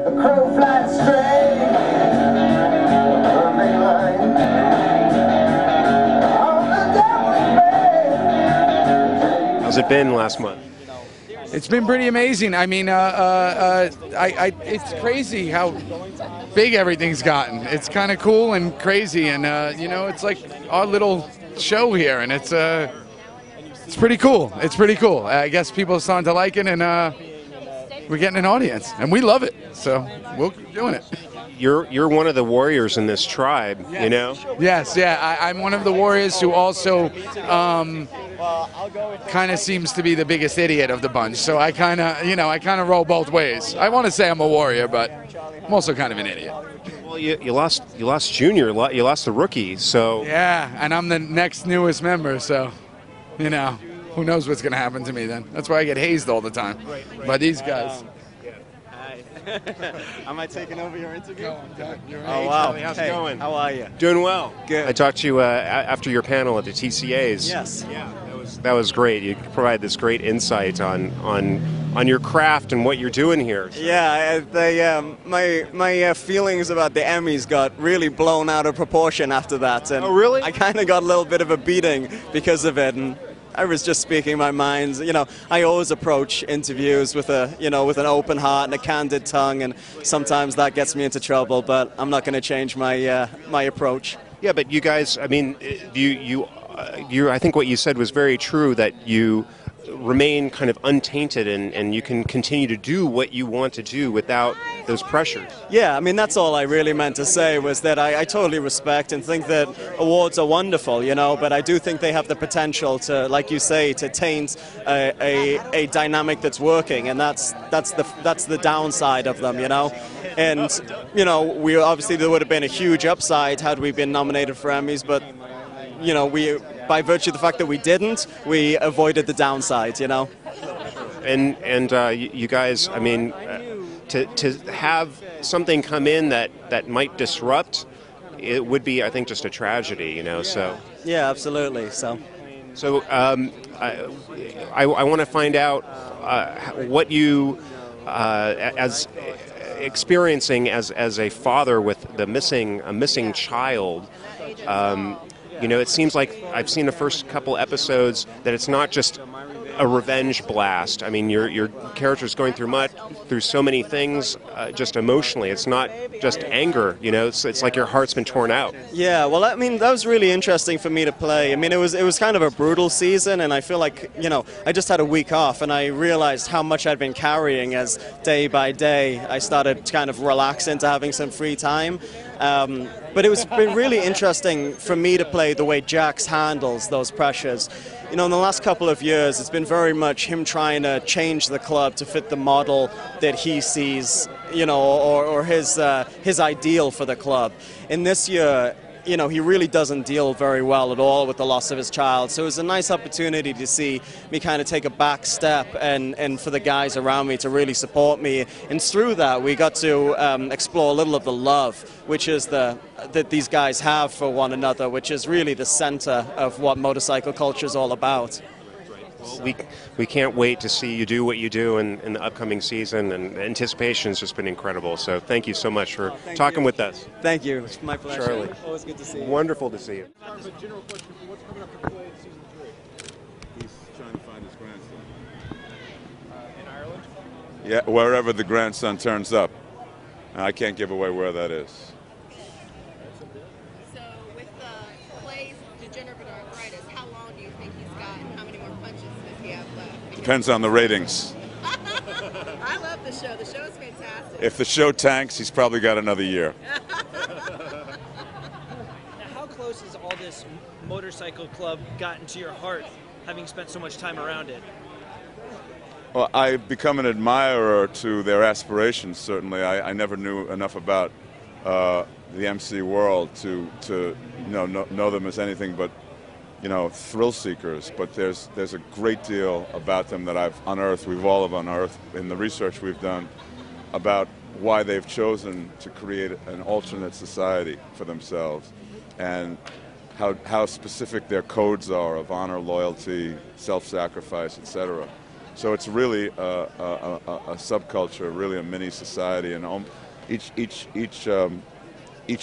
A crow flies straight, perfect line. On the devil's How's it been last month? It's been pretty amazing. I mean, it's crazy how big everything's gotten. It's kind of cool and crazy, and you know, it's like our little show here, and it's pretty cool. It's pretty cool. I guess people are starting to like it, and we're getting an audience, and we love it. So we'll keep doing it. You're one of the warriors in this tribe, you know? Yes, yeah. I'm one of the warriors who also kind of seems to be the biggest idiot of the bunch. So I kind of roll both ways. I want to say I'm a warrior, but I'm also kind of an idiot. Well, you lost Junior, you lost the rookie, so yeah, and I'm the next newest member, so you know, who knows what's going to happen to me then? That's why I get hazed all the time by these guys. Am I taking over your interview? No, I'm done. Oh, wow. How's it going? How are you? Doing well. Good. I talked to you after your panel at the TCAs. Yes. Yeah, that was great. You provided this great insight on your craft and what you're doing here. So. Yeah, my feelings about the Emmys got really blown out of proportion after that. And oh, really? I kind of got a little bit of a beating because of it. And I was just speaking my mind. You know, I always approach interviews with an open heart and a candid tongue, and sometimes that gets me into trouble. But I'm not going to change my my approach. Yeah, but you guys, I mean, you I think what you said was very true, that you remain kind of untainted and you can continue to do what you want to do without those pressures. Yeah, I mean, that's all I really meant to say, was that I totally respect and think that awards are wonderful, you know, but I do think they have the potential to, like you say, to taint a dynamic that's working, and that's the downside of them, you know. And, you know, we obviously, there would have been a huge upside had we been nominated for Emmys, but, you know, by virtue of the fact that we didn't, we avoided the downside, you know. And you guys, I mean, to have something come in that might disrupt, it would be, I think, just a tragedy, you know. So yeah, absolutely. So I want to find out what you as experiencing as a father with a missing child. You know, it seems like I've seen the first couple episodes that it's not just a revenge blast. I mean, your character's going through so many things, just emotionally. It's not just anger. You know, it's like your heart's been torn out. Yeah, well, I mean, that was really interesting for me to play. I mean, it was kind of a brutal season, and I feel like, you know, I just had a week off, and I realized how much I'd been carrying as day by day I started to kind of relax into having some free time. But it's been really interesting for me to play the way Jax handles those pressures. You know, in the last couple of years, it's been very much him trying to change the club to fit the model that he sees, you know, or his ideal for the club. In this year, you know, he really doesn't deal very well at all with the loss of his child. So it was a nice opportunity to see me kind of take a back step and for the guys around me to really support me. And through that, we got to explore a little of the love, which is that these guys have for one another, which is really the center of what motorcycle culture is all about. Well, we can't wait to see you do what you do in the upcoming season, and anticipation has just been incredible. So thank you so much for talking with us. Thank you. It's my pleasure. Charlie. Always good to see you. Wonderful to see you. General question, what's coming up for play in season 3? He's trying to find his grandson. In Ireland? Yeah, wherever the grandson turns up. I can't give away where that is. So with the Clay's degenerative arthritis, how long do you think he's got, and how many more punches does he have left? Depends on the ratings. I love the show. The show is fantastic. If the show tanks, he's probably got another year. Now, how close has all this motorcycle club gotten to your heart, having spent so much time around it? Well, I've become an admirer to their aspirations, certainly. I never knew enough about the MC world to know them as anything but, you know, thrill seekers. But there's a great deal about them that I've unearthed, we've all have unearthed in the research we've done about why they've chosen to create an alternate society for themselves, and how specific their codes are of honor, loyalty, self-sacrifice, etc. So it's really a subculture, really a mini society, and each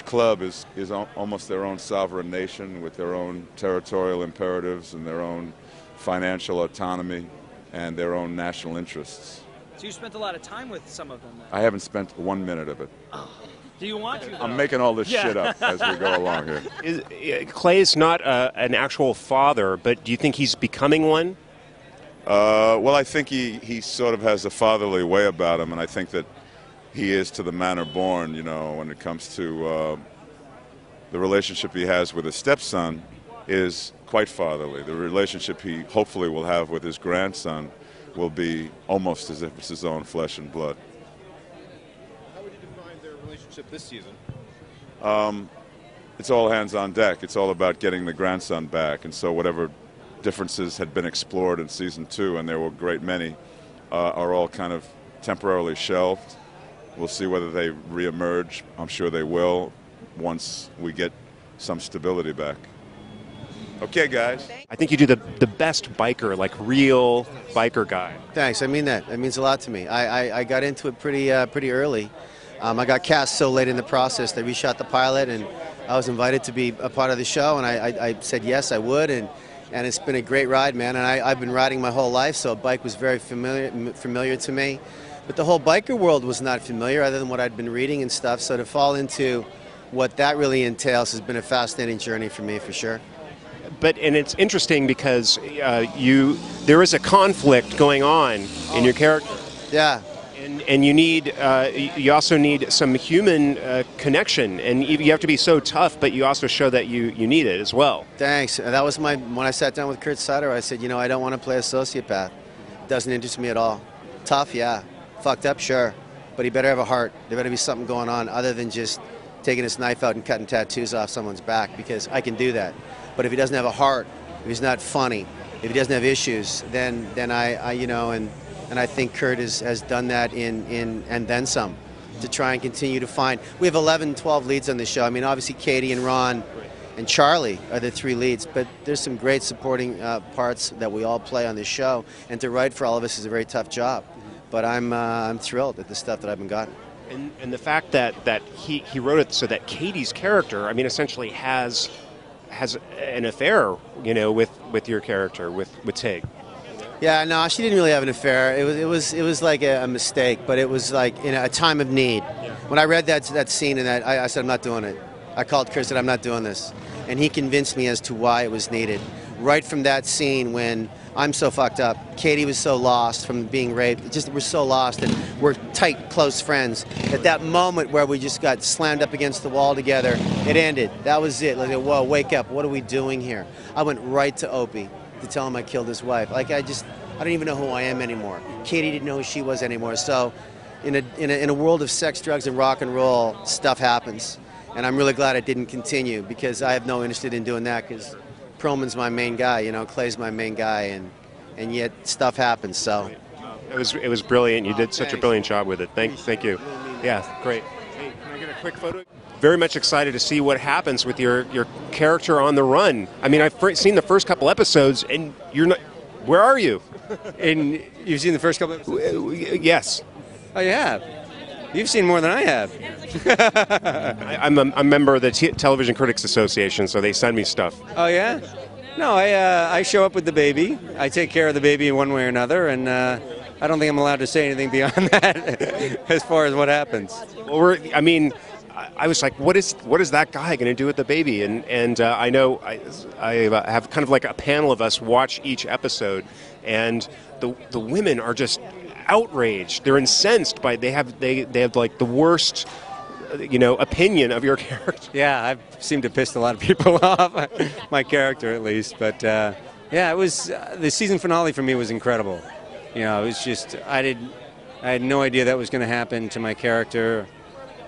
club is almost their own sovereign nation with their own territorial imperatives and their own financial autonomy and their own national interests. So you spent a lot of time with some of them then? I haven't spent 1 minute of it. Do you want to, though? I'm making all this shit up as we go along here. Clay's not an actual father, but do you think he's becoming one? Well, I think he sort of has a fatherly way about him, and I think that he is to the manner born, you know, when it comes to the relationship he has with his stepson is quite fatherly. The relationship he hopefully will have with his grandson will be almost as if it's his own flesh and blood. How would you define their relationship this season? It's all hands on deck. It's all about getting the grandson back, and so whatever differences had been explored in season 2, and there were a great many, are all kind of temporarily shelved. We'll see whether they reemerge. I'm sure they will once we get some stability back. Okay, guys. I think you do the best biker, like real biker guy. Thanks. I mean that. That means a lot to me. I got into it pretty early. I got cast so late in the process. They reshot the pilot, and I was invited to be a part of the show, and I said yes, I would, and it's been a great ride, man. And I've been riding my whole life, so a bike was very familiar to me. But the whole biker world was not familiar, other than what I'd been reading and stuff. So to fall into what that really entails has been a fascinating journey for me, for sure. And it's interesting because there is a conflict going on in your character. Yeah. And you also need some human connection, and you have to be so tough, but you also show that you need it as well. Thanks. That was when I sat down with Kurt Sutter, I said, you know, I don't want to play a sociopath. It doesn't interest me at all. Tough, yeah. Fucked up, sure. But he better have a heart. There better be something going on other than just taking his knife out and cutting tattoos off someone's back, because I can do that. But if he doesn't have a heart, if he's not funny, if he doesn't have issues, then I you know, and I think Kurt has done that in and then some, to try and continue to find. We have 11, 12 leads on the show. I mean, obviously Katie and Ron and Charlie are the 3 leads, but there's some great supporting parts that we all play on this show, and to write for all of us is a very tough job. But I'm thrilled at the stuff that I've been gotten. And the fact that he wrote it so that Katie's character, I mean, essentially has an affair, you know, with your character, with Tig. Yeah, no, she didn't really have an affair. It was like a mistake, but it was like in a time of need. Yeah. When I read that scene, and I said, I'm not doing it. I called Chris and said, I'm not doing this, and he convinced me as to why it was needed. Right from that scene, when I'm so fucked up, Katie was so lost from being raped. We're so lost, and we're tight, close friends. At that moment where we just got slammed up against the wall together, it ended. That was it. Like, whoa, wake up! What are we doing here? I went right to Opie to tell him I killed his wife. Like, I don't even know who I am anymore. Katie didn't know who she was anymore. So, in a world of sex, drugs, and rock and roll, stuff happens, and I'm really glad it didn't continue, because I have no interest in doing that, because Perlman's my main guy, you know, Clay's my main guy, and yet stuff happens. So it was brilliant. You did such a brilliant job with it. Thank you. Yeah, great. Hey, can I get a quick photo? Very much excited to see what happens with your character on the run. I mean, I've seen the first couple episodes, and you're not. Where are you? And you've seen the first couple episodes? Yes. Oh, you have? You've seen more than I have. I'm a member of the Television Critics Association, so they send me stuff. Oh, yeah? No, I show up with the baby. I take care of the baby in one way or another, and I don't think I'm allowed to say anything beyond that as far as what happens. Well, I was like, what is that guy going to do with the baby? And I know I have kind of like a panel of us watch each episode, and the women are just outraged. They're incensed by they have like the worst, you know, opinion of your character. Yeah, I've seemed to piss a lot of people off, my character at least. But yeah, it was the season finale for me was incredible. You know, it was just I had no idea that was going to happen to my character.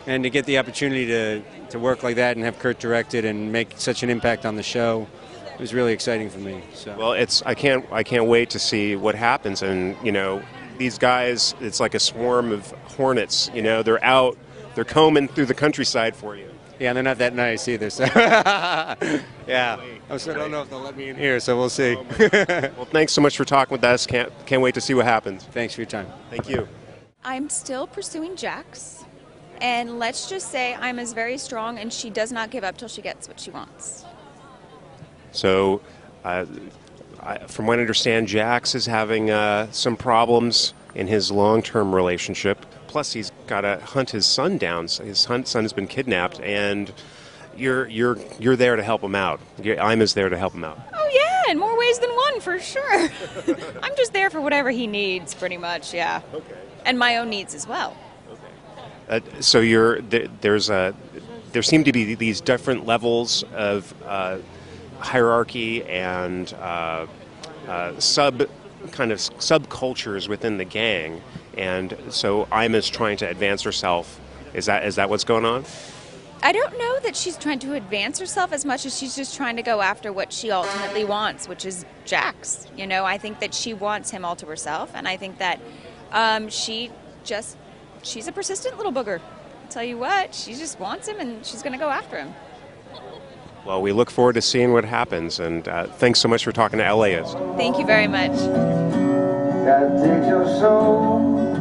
And to get the opportunity to work like that and have Kurt direct it and make such an impact on the show, it was really exciting for me. So. Well, I can't wait to see what happens. And you know, these guys, it's like a swarm of hornets. You know, they're out, they're combing through the countryside for you. Yeah, and they're not that nice either. So yeah. I still don't know if they'll let me in here, so we'll see. Well, thanks so much for talking with us. Can't wait to see what happens. Thanks for your time. Thank you. I'm still pursuing Jax, and let's just say I'm as very strong, and she does not give up till she gets what she wants. So, from what I understand, Jax is having some problems in his long-term relationship. Plus, he's got to hunt his son down. So his son has been kidnapped, and you're there to help him out. Ima's there to help him out. Oh yeah, in more ways than one, for sure. I'm just there for whatever he needs, pretty much. Yeah. Okay. And my own needs as well. So there seem to be these different levels of hierarchy and subcultures within the gang, and so Ima's trying to advance herself. Is that what's going on? I don't know that she's trying to advance herself as much as she's just trying to go after what she ultimately wants, which is Jax. You know, I think that she wants him all to herself, and I think that she's a persistent little booger. I'll tell you what, she just wants him, and she's going to go after him. Well, we look forward to seeing what happens, and thanks so much for talking to LAist. Thank you very much. Gotta take your soul.